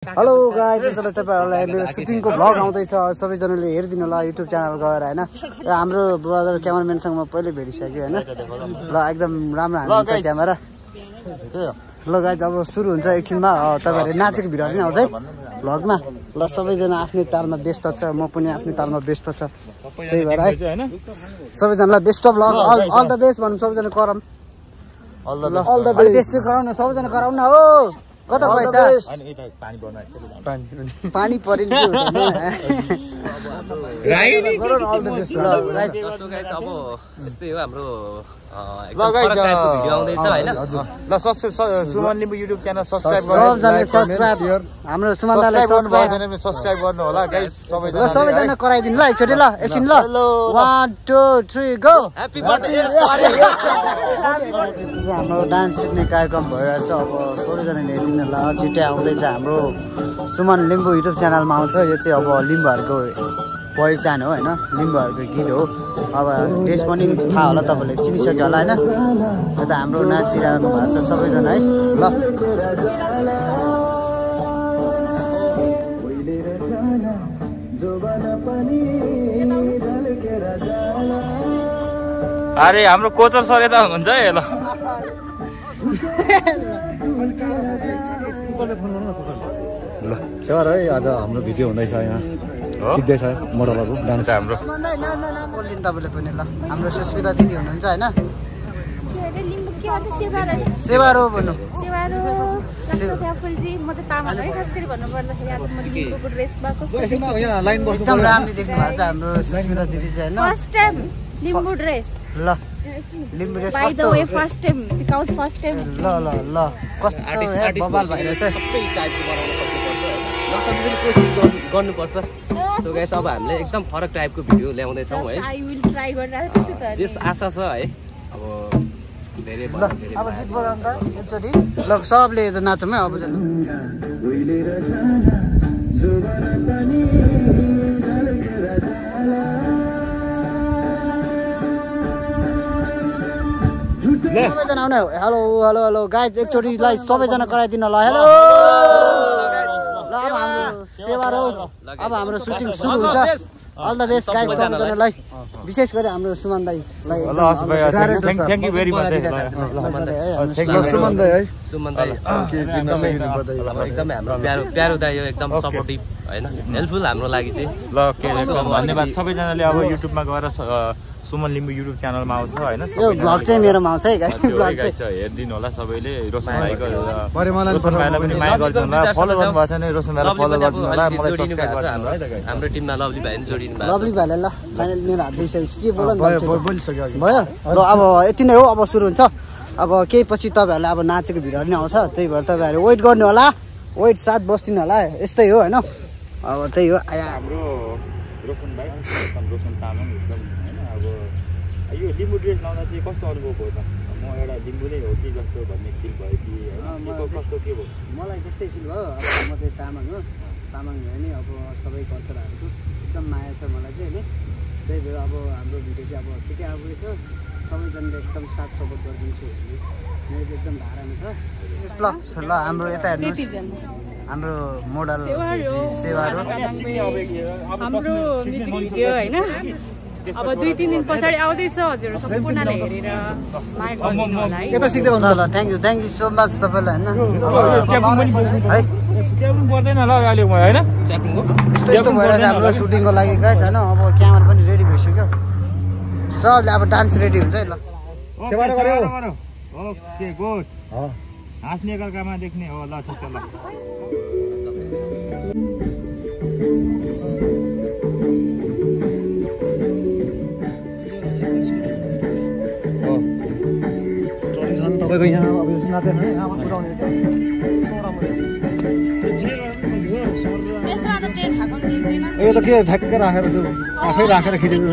Hello guys, त्यसैले तपाईहरुलाई मेरो सुटिङको भ्लग आउँदैछ। सबैजनाले हेरिदिनु होला युट्युब च्यानल गएर हैन। र हाम्रो ब्रदर क्यामेराम्यानसँग म पहिले भेटिसक्यो हैन। ल एकदम राम्रो हान्छ क्यामेरा। ल गाइस, अब सुरु हुन्छ एकछिनमा। तपाईहरुले नाचेको भिडियोहरु पनि आउँछ है भ्लगमा। ल सबैजना आफ्नै तालमा व्यस्त छ, म पनि आफ्नै तालमा व्यस्त छ। त्यही भएर है सबैजनालाई best of luck, all the best भन्नु सबैजना करम। अल द बेस्ट गराउन सबैजना गराउन हो। कता पैसा पानी परिन के हुन्छ राइट गरौँ अल द बेस्ट। राइट अब यस्तै हो हाम्रो एकदम फरक टाइपको भिडियो आउँदैछ हैन। ल Suman Limbu YouTube channel subscribe गर्नु, सबजनाले सब्स्क्राइब हाम्रो सुमन दाइलाई सब्स्क्राइब गर्नु होला गाइस। सबैजना कराइदिनु ल एकचोटी। ल एकछिन ल 1 2 3 गो। Happy birthday. हाम्रो डान्स सिक्ने कार्यक्रम भइरहेछ। अब सबैजनाले हेरिदिनु होला। छिट्टै आउँदैछ हाम्रो सुमन लिम्बू युट्युब च्यानलमा आउँछ। यो चाहिँ अब लिम्बूहरूको पहिचान हो हैन, लिम्बूहरूको गीत हो। अब ड्रेस पनि थाहा होला, तपाईँले चिनिसक्यो होला हैन। यो त हाम्रो नाचिरहनु भएको छ सबैजना है। ल अरे हाम्रो कोचर सर यता हुनुहुन्छ है। ल सर है, आज हाम्रो भिडियो हुँदैछ यहाँ, सिक्दैछ मोडलहरू डान्स हाम्रो। बोलिदिनु तपाईँले पनि। ल हाम्रो सुस्मिता दिदी हुनुहुन्छ हैन। सेवारो भन्नु। एकदम राम्रो देख्नु भएको छ हाम्रो सुस्मिता दिदी चाहिँ हैन। लिम्बू ड्रेस। ल Limbu dress by the way first time because first time. ल ल ल कस्तो बबाल भइरहेछ। सबै टाइपको बनाउन सक्नुपर्छ हैन। नसक्ने कोसिस गर्नुपर्छ। सो गाइस, अब हामीले एकदम फरक टाइपको भिडियो ल्याउँदै छौं है। आई विल ट्राई गरिरहेको छु त। जस आशा छ है। अब धेरै ल अब गीत बजाउनु त एकचोटी। ल सबले त नाचौँ है अब जानु। सबैजना आउने। हेलो हेलो हेलो गाइज, एकचोटि लाइ सबैजना कराइदिनु ल। हेलो ल अब हाम्रो सेवारो, अब हाम्रो सुटिङ सुरु हुन्छ। अल द बेस्ट गाइज सबैजनालाई, विशेष गरी हाम्रो सुमन दाइलाई। Thank you very much. Thank you Suman दाइ है। सुमन दाइ एकदमै हाम्रो प्यारो दाइ हो, एकदम सपोर्टिभ हैन, हेल्पफुल हाम्रो लागि चाहिँ। ल के धन्यवाद सबैजनाले। अब युट्युबमा गएर सुमन लिम्बू युट्युब च्यानलमा आउँछ हैन। यो भ्लग चाहिँ मेरोमा आउँछ है गाइस। भ्लग चाहिँ हेर्दिनु होला सबैले। रोशन भाइको रोशन भाइलाई पनि माया गरिदिनु होला। फलो गर्नु भएको छैन रोशन भाइलाई फलो गरिदिनु होला। मलाई सब्स्क्राइब गर्नु होला। हाम्रो टिममा लभली भाइ पनि जोडिनु भएको छ। लभली भाइलाई ल फाइनल मेरो हात दिइसक्यो के बोल्नु बोलिसक्यो भयो। ल अब यति नै हो, अब सुरु हुन्छ। अब केही पछि तपाईहरुले अब नाचेको भिडियोहरु नै आउँछ। त्यही भएर तपाईहरु वेट गर्नु होला, वेट साथ बस्दिनु होला। यस्तै हो हैन। अब त्यही हो। हाम्रो रोशन भाइ रोशन तामाङ एकदम हैन। अब यो लिम्बू ड्रेस लाउँदा चाहिँ कस्तो अनुभव भयो त? म एउटा लिम्बू नै हो कि जस्तो भन्ने फिल भयो कि हैन? कस्तो के भयो? मलाई त्यस्तै फिल भयो। अब म चाहिँ तामाङ हो, तामाङ भयो नि। अब सबै कल्चरहरूको एकदम माया छ मलाई चाहिँ हैन। त्यही भएर अब हाम्रो भिडियो चाहिँ अब छिटै आउँदैछ। सबैजनाले एकदम साथ सपोर्ट गरिदिन्छु भन्ने मेरो चाहिँ एकदम धारणा छ। ल ल हाम्रो यता हेर्नुहोस्, हाम्रो मोडल सेवारो। हाम्रो म्युजिक भिडियो हैन, अब 2-3 दिन पछाडि आउँदैछ। हजुर सम्पूर्णले हेरेर माया गर्नु होला है। यता सिक्दै हुनु ल। थ्याङ्क यू सो मच तपाईलाई हैन। है च्यापुङ पर्दैन ल अहिले हैन। च्यापुङको यस्तो भइरहेछ हाम्रो सुटिङको लागि गाइस हैन। अब क्यामेरा पनि रेडी भइसक्यो। सबले अब डान्स रेडी हुन्छ है। ल सेवारो गर्यो। Okay good. हाँस्ने एकअर्कामा देख्ने हो। ल ठिक छ ल। तपाईँको यहाँ अब यो नाच्दैन है, अब पुऱ्याउने यो त के ठ्याक्कै राखेर त्यो आफै राखेर खिचेको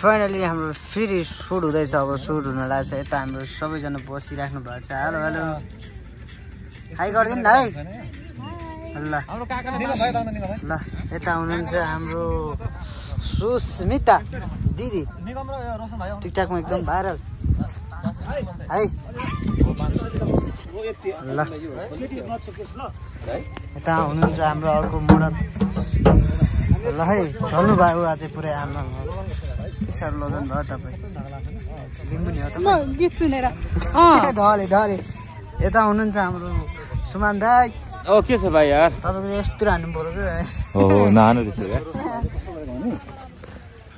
फाइनली हाम्रो फेरि सुट हुँदैछ अब सुट हुन लाग्छ यता हाम्रो सबैजना बसिराख्नु भएको छ हेलो हेलो हाई गरिदिनु न है ल ल यता हुनुहुन्छ हाम्रो सुस्मिता दिदी टिकटकमा एकदम भाइरल है ल यता हुनुहुन्छ हाम्रो अर्को मोडल ल है चल्नु भयो आज पुरै आमा साह्रो लजन भयो तपाईँ लिम्बु नि हो त गीत सुनेर ढले ढले यता हुनुहुन्छ हाम्रो सुमान दाई के छ भाइ यार तपाईँको यस्तो हान्नु पर्छ हो नहानु त्यसो यार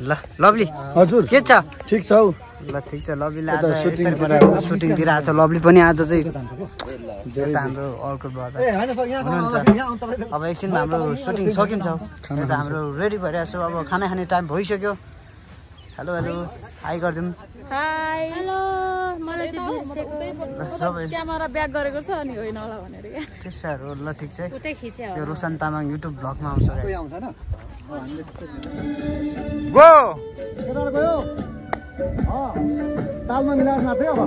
ल लभली हजुर के छ ठिक छ हौ ल ठिक छ लभलीले आज सुटिङतिर आएको छ लभली पनि आज चाहिँ यता हाम्रो अर्को ब्रदर हुनुहुन्छ अब एकछिनमा हाम्रो सुटिङ सकिन्छ यता हाम्रो रेडी भइरहेको छ अब खाना खाने टाइम भइसक्यो हेलो हेलो हाई गरिदिउँ हाई हेलो मलाई चाहिँ बिर्सेको सबै क्यामेरा ब्याक गरेको छ अनि होइन होला भनेर के त्यसोहरू ल ठिक छ उतै खिचे यो रोशन तामाङ युट्युब ब्लगमा आउँछ गो केटार गयो तालमा मिलाएर नाच्दै अब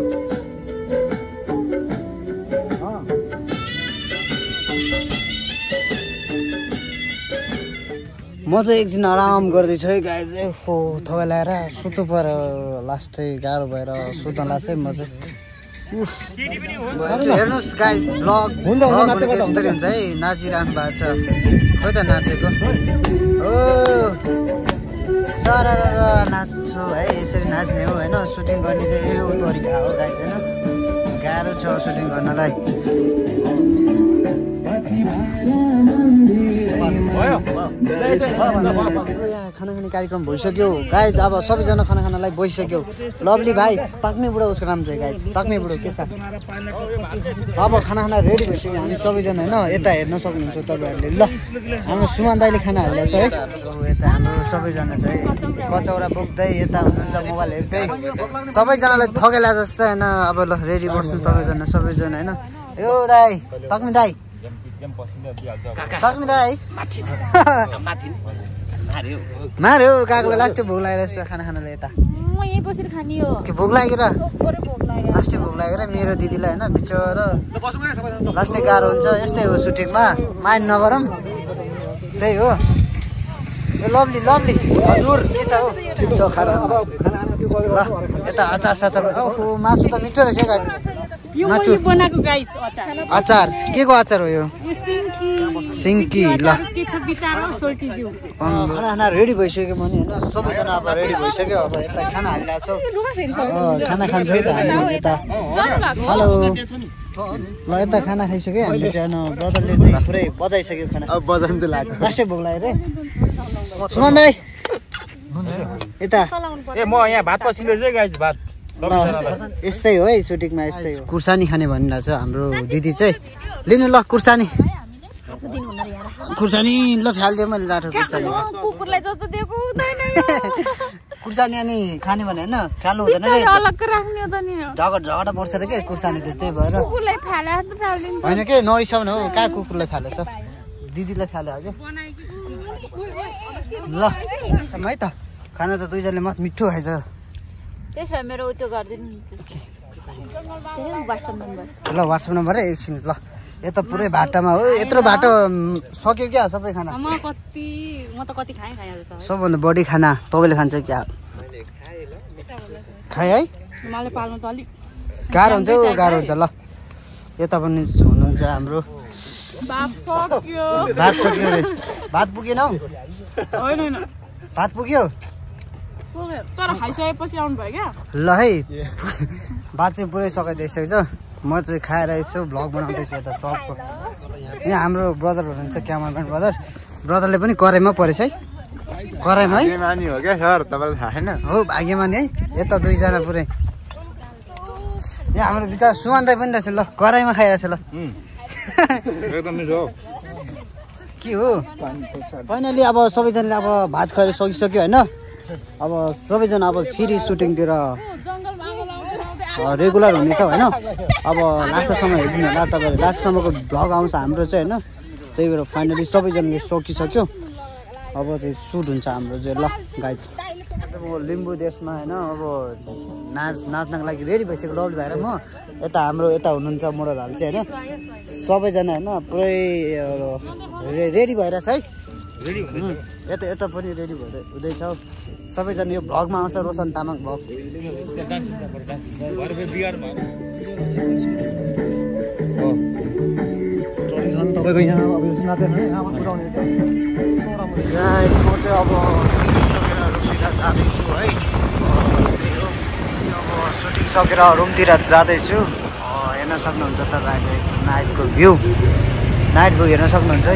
म चाहिँ एकछिन आराम गर्दैछु है गाई चाहिँ हो तपाईँ ल्याएर सुत्नु पऱ्यो लास्ट चाहिँ गाह्रो भएर सुत्न लाग्छ है म चाहिँ हेर्नुहोस् गाई ब्लग भनेको यस्तरी हुन्छ है नाचिरहनु भएको छ खोइ त नाचेको हो सर नाच्छु है यसरी नाच्ने हो होइन सुटिङ गर्ने चाहिँ यो तरिका हो गाई चाहिँ होइन गाह्रो छ सुटिङ गर्नलाई यहाँ खाना खाने कार्यक्रम भइसक्यो गाइज अब सबैजना खाना खानालाई बसिसक्यो लभली भाइ ताक्ने बुढो उसको नाम चाहिँ गाइज ताक्ने बुढो के छ अब खाना खाना रेडी भइसक्यो हामी सबैजना होइन यता हेर्न सक्नुहुन्छ तपाईँहरूले ल हाम्रो सुमान दाइले खाना हाल्दैछ है यता हाम्रो सबैजना चाहिँ कचौरा बोक्दै यता हुनुहुन्छ मोबाइल हेर्दै सबैजनालाई ठगेला जस्तो होइन अब ल रेडी बस्नु सबैजना होइन यो दाइ ताक्ने दाइ मार्यो कागलाई लास्टै भोक लागेर खाना खानाले यता म यही बसेर खाने हो के भोक लागेर लास्टै भोक लागेर मेरो दिदीलाई होइन बिचरा लास्टै गाह्रो हुन्छ यस्तै हो सुटिङमा माइन्ड नगरौँ त्यही हो यो लभली हजुर के छ हो ठिक छ खाना ल यता अचार साचार ओहो मासु त मिठो रहेछ गाई यो मैले बनाएको गाइस अचार के को अचार हो यो सिङ्की ल खाना खाना रेडी भइसक्यो भने होइन सबैजना अब रेडी भइसक्यो अब यता खाना हालिरहेको छ खाना खान्छ है त हामी यता हेलो ल यता खाना खाइसक्यो हामीले चाहिँ ब्रदरले चाहिँ पुरै बजाइसक्यो खाना अब बजाउनु चाहिँ लाग्यो लास्टै भोक लाग्यो रे सुमन दाइ यता ए म यहाँ भात पसिँदैछु गाइस भात यस्तै हो है सुटिङमा यस्तै हो खुर्सानी खाने भनिरहेको छ हाम्रो दिदी चाहिँ लिनु ल खुर्सानी ल फालिदियो मैले लाठो खुर्सानी कुकुरलाई जस्तो दिएको हुँदैन खुर्सानी अनि खाने भने होइन फाल्नु हुँदैन रे अलग्गै राख्ने हो त नि झगडा पर्छ रे के खुर्सानी त्यही भएर कुकुरलाई फाले त फालिदिन्छ होइन के नरिसाउनु हो कहाँ कुकुरलाई फालेछ दिदीलाई फाल्यो अघि ल है त खाना त दुईजनाले मत मिठो खाइछ त्यसो भए मेरो त्यो गरिदिनु ल वाट्सएप नम्बर है एकछिन ल यता पुरै भाटामा हो यत्रो भाटो सक्यो क्या सबै खाना म त कति खाएँ सबभन्दा बढी खाना तपाईँले खान्छ क्या खाए है मलाई पाल्नु त अलिक गाह्रो हुन्छ ल यता पनि हुनुहुन्छ हाम्रो भात सक्यो रे भात पुगेन हौ होइन भात पुग्यो तर खाइसकेपछि आउनु भयो क्या ल है भात चाहिँ पुरै सकाइदिइसकेको छ म चाहिँ खाएर यसो भ्लग बनाउँदैछु यता सबको यहाँ हाम्रो ब्रदर हुनुहुन्छ क्यामराम्यान ब्रदरले पनि कराईमा परेछ है कराईमा है भाग्यमानी हो क्या सर तपाईँलाई थाहा छैन हो भाग्यमानी है यता दुईजना पुरै यहाँ हाम्रो बिचरा सुमान दाइ पनि रहेछ ल कराईमा खाइरहेछ ल एकदम मिठो हो के हो फाइनली अब सबैजनाले अब भात खुवाएर सकिसक्यो होइन अब सबैजना अब फेरि सुटिङतिर रेगुलर हुनेछ होइन अब लास्टसम्म हेरिदिनु होला तपाईँहरू लास्टसम्मको भ्लग आउँछ हाम्रो चाहिँ होइन त्यही भएर फाइनली सबैजनाले सकिसक्यो अब चाहिँ सुट हुन्छ हाम्रो चाहिँ ल गाइज अब लिम्बू देशमा होइन अब नाच्नको लागि रेडी भइसक्यो डब्लु भएर म यता हाम्रो यता हुनुहुन्छ मोडलहरू चाहिँ होइन सबैजना होइन पुरै रेडी भएर छ है यता यता पनि रेडी हुँदैछ सबैजना यो भ्लगमा आउँछ रोशन तामाङ भ्लग तपाईँको यहाँ अब नाच्दैन है आमा पुऱ्याउने म चाहिँ अब रुमतिर जाँदैछु है अब सुटिङ सकेर रुमतिर जाँदैछु हेर्न सक्नुहुन्छ तपाईँहरूले नाइटको भ्यू हेर्न सक्नुहुन्छ है